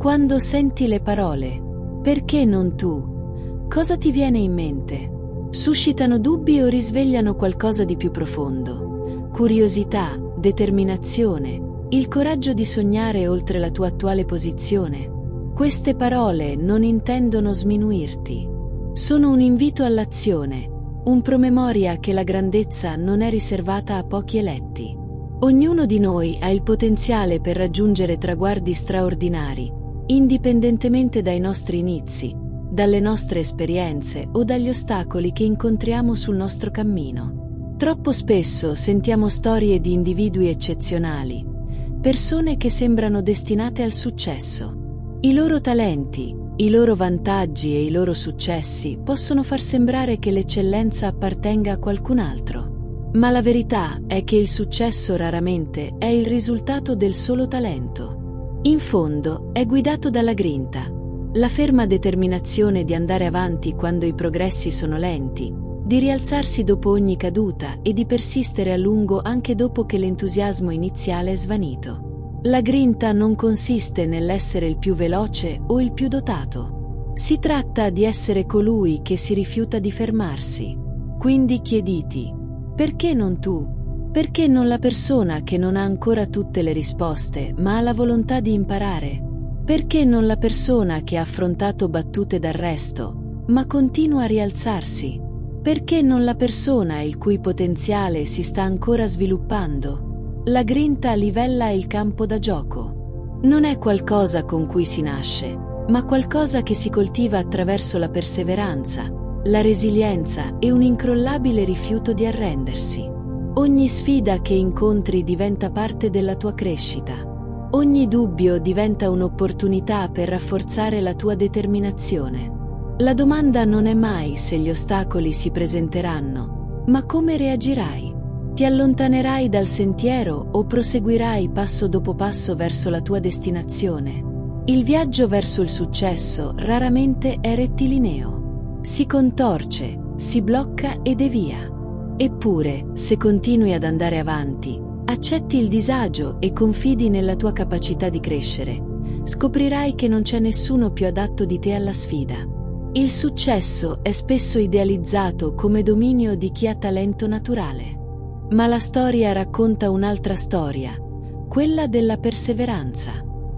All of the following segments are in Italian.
Quando senti le parole "perché non tu?", cosa ti viene in mente? Suscitano dubbi o risvegliano qualcosa di più profondo? Curiosità, determinazione, il coraggio di sognare oltre la tua attuale posizione? Queste parole non intendono sminuirti. Sono un invito all'azione, un promemoria che la grandezza non è riservata a pochi eletti. Ognuno di noi ha il potenziale per raggiungere traguardi straordinari, indipendentemente dai nostri inizi, dalle nostre esperienze o dagli ostacoli che incontriamo sul nostro cammino. Troppo spesso sentiamo storie di individui eccezionali, persone che sembrano destinate al successo. I loro talenti, i loro vantaggi e i loro successi possono far sembrare che l'eccellenza appartenga a qualcun altro. Ma la verità è che il successo raramente è il risultato del solo talento. In fondo è guidato dalla grinta, la ferma determinazione di andare avanti quando i progressi sono lenti, di rialzarsi dopo ogni caduta e di persistere a lungo anche dopo che l'entusiasmo iniziale è svanito. La grinta non consiste nell'essere il più veloce o il più dotato. Si tratta di essere colui che si rifiuta di fermarsi. Quindi chiediti: perché non tu? Perché non la persona che non ha ancora tutte le risposte ma ha la volontà di imparare? Perché non la persona che ha affrontato battute d'arresto ma continua a rialzarsi? Perché non la persona il cui potenziale si sta ancora sviluppando? La grinta livella il campo da gioco. Non è qualcosa con cui si nasce, ma qualcosa che si coltiva attraverso la perseveranza, la resilienza e un incrollabile rifiuto di arrendersi. Ogni sfida che incontri diventa parte della tua crescita. Ogni dubbio diventa un'opportunità per rafforzare la tua determinazione. La domanda non è mai se gli ostacoli si presenteranno, ma come reagirai. Ti allontanerai dal sentiero o proseguirai passo dopo passo verso la tua destinazione? Il viaggio verso il successo raramente è rettilineo. Si contorce, si blocca e devia. Eppure, se continui ad andare avanti, accetti il disagio e confidi nella tua capacità di crescere, scoprirai che non c'è nessuno più adatto di te alla sfida. Il successo è spesso idealizzato come dominio di chi ha talento naturale. Ma la storia racconta un'altra storia, quella della perseveranza.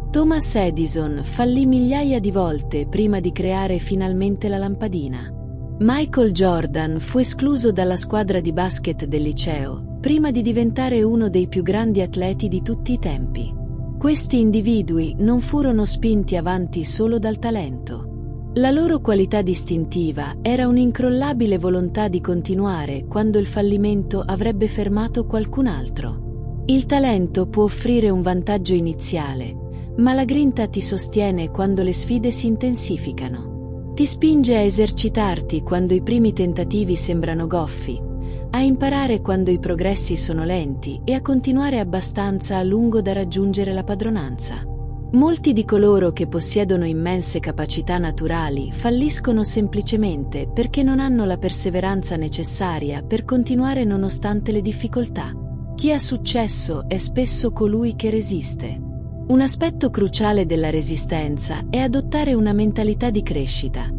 Thomas Edison fallì migliaia di volte prima di creare finalmente la lampadina. Michael Jordan fu escluso dalla squadra di basket del liceo prima di diventare uno dei più grandi atleti di tutti i tempi. Questi individui non furono spinti avanti solo dal talento. La loro qualità distintiva era un'incrollabile volontà di continuare quando il fallimento avrebbe fermato qualcun altro. Il talento può offrire un vantaggio iniziale, ma la grinta ti sostiene quando le sfide si intensificano. Ti spinge a esercitarti quando i primi tentativi sembrano goffi, a imparare quando i progressi sono lenti e a continuare abbastanza a lungo da raggiungere la padronanza. Molti di coloro che possiedono immense capacità naturali falliscono semplicemente perché non hanno la perseveranza necessaria per continuare nonostante le difficoltà. Chi ha successo è spesso colui che resiste. Un aspetto cruciale della resistenza è adottare una mentalità di crescita,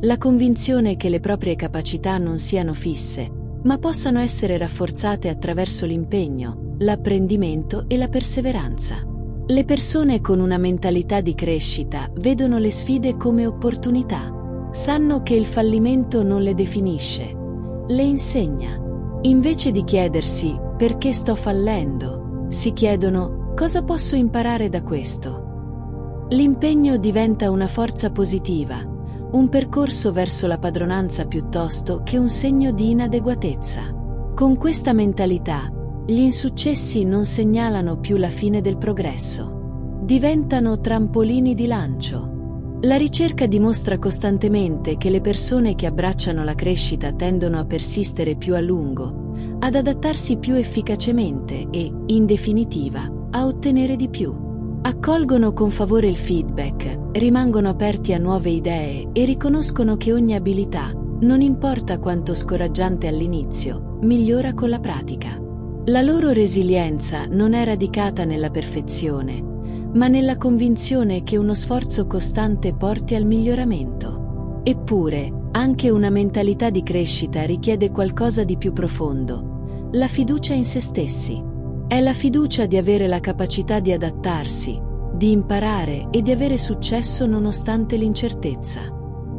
la convinzione che le proprie capacità non siano fisse, ma possano essere rafforzate attraverso l'impegno, l'apprendimento e la perseveranza. Le persone con una mentalità di crescita vedono le sfide come opportunità. Sanno che il fallimento non le definisce, le insegna. Invece di chiedersi perché sto fallendo, si chiedono cosa posso imparare da questo. L'impegno diventa una forza positiva, un percorso verso la padronanza piuttosto che un segno di inadeguatezza. Con questa mentalità, gli insuccessi non segnalano più la fine del progresso. Diventano trampolini di lancio. La ricerca dimostra costantemente che le persone che abbracciano la crescita tendono a persistere più a lungo, ad adattarsi più efficacemente e, in definitiva, a ottenere di più. Accolgono con favore il feedback, rimangono aperti a nuove idee e riconoscono che ogni abilità, non importa quanto scoraggiante all'inizio, migliora con la pratica. La loro resilienza non è radicata nella perfezione, ma nella convinzione che uno sforzo costante porti al miglioramento. Eppure, anche una mentalità di crescita richiede qualcosa di più profondo: la fiducia in se stessi. È la fiducia di avere la capacità di adattarsi, di imparare e di avere successo nonostante l'incertezza.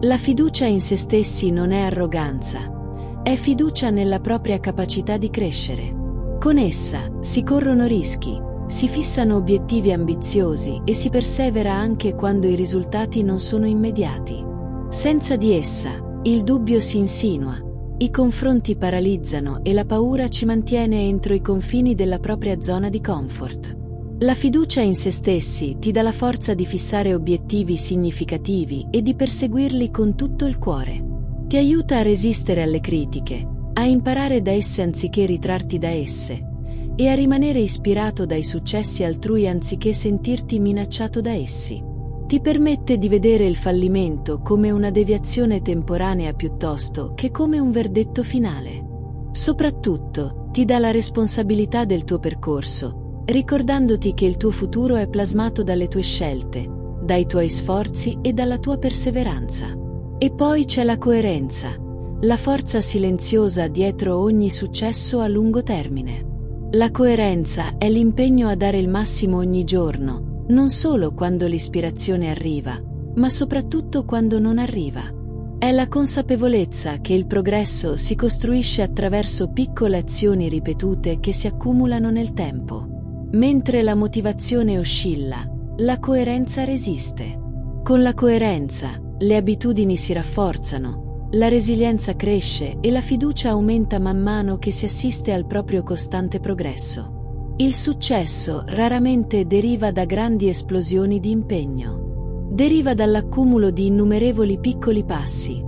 La fiducia in se stessi non è arroganza, è fiducia nella propria capacità di crescere. Con essa si corrono rischi, si fissano obiettivi ambiziosi e si persevera anche quando i risultati non sono immediati. Senza di essa, il dubbio si insinua, i confronti paralizzano e la paura ci mantiene entro i confini della propria zona di comfort. La fiducia in se stessi ti dà la forza di fissare obiettivi significativi e di perseguirli con tutto il cuore. Ti aiuta a resistere alle critiche, a imparare da esse anziché ritrarti da esse, e a rimanere ispirato dai successi altrui anziché sentirti minacciato da essi. Ti permette di vedere il fallimento come una deviazione temporanea piuttosto che come un verdetto finale. Soprattutto, ti dà la responsabilità del tuo percorso, ricordandoti che il tuo futuro è plasmato dalle tue scelte, dai tuoi sforzi e dalla tua perseveranza. E poi c'è la coerenza, la forza silenziosa dietro ogni successo a lungo termine. La coerenza è l'impegno a dare il massimo ogni giorno, non solo quando l'ispirazione arriva, ma soprattutto quando non arriva. È la consapevolezza che il progresso si costruisce attraverso piccole azioni ripetute che si accumulano nel tempo. Mentre la motivazione oscilla, la coerenza resiste. Con la coerenza, le abitudini si rafforzano, la resilienza cresce e la fiducia aumenta man mano che si assiste al proprio costante progresso. Il successo raramente deriva da grandi esplosioni di impegno. Deriva dall'accumulo di innumerevoli piccoli passi,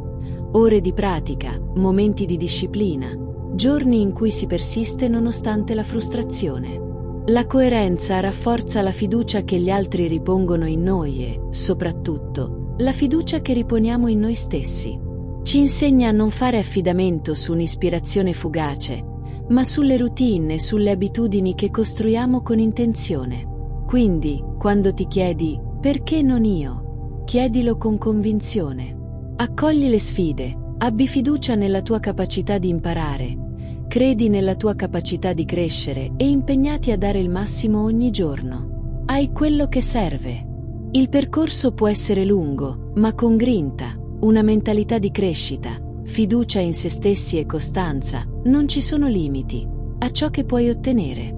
ore di pratica, momenti di disciplina, giorni in cui si persiste nonostante la frustrazione. La coerenza rafforza la fiducia che gli altri ripongono in noi e, soprattutto, la fiducia che riponiamo in noi stessi. Ci insegna a non fare affidamento su un'ispirazione fugace, ma sulle routine e sulle abitudini che costruiamo con intenzione. Quindi, quando ti chiedi «perché non io?», chiedilo con convinzione. Accogli le sfide, abbi fiducia nella tua capacità di imparare, credi nella tua capacità di crescere e impegnati a dare il massimo ogni giorno. Hai quello che serve. Il percorso può essere lungo, ma con grinta, una mentalità di crescita, fiducia in se stessi e costanza, non ci sono limiti a ciò che puoi ottenere.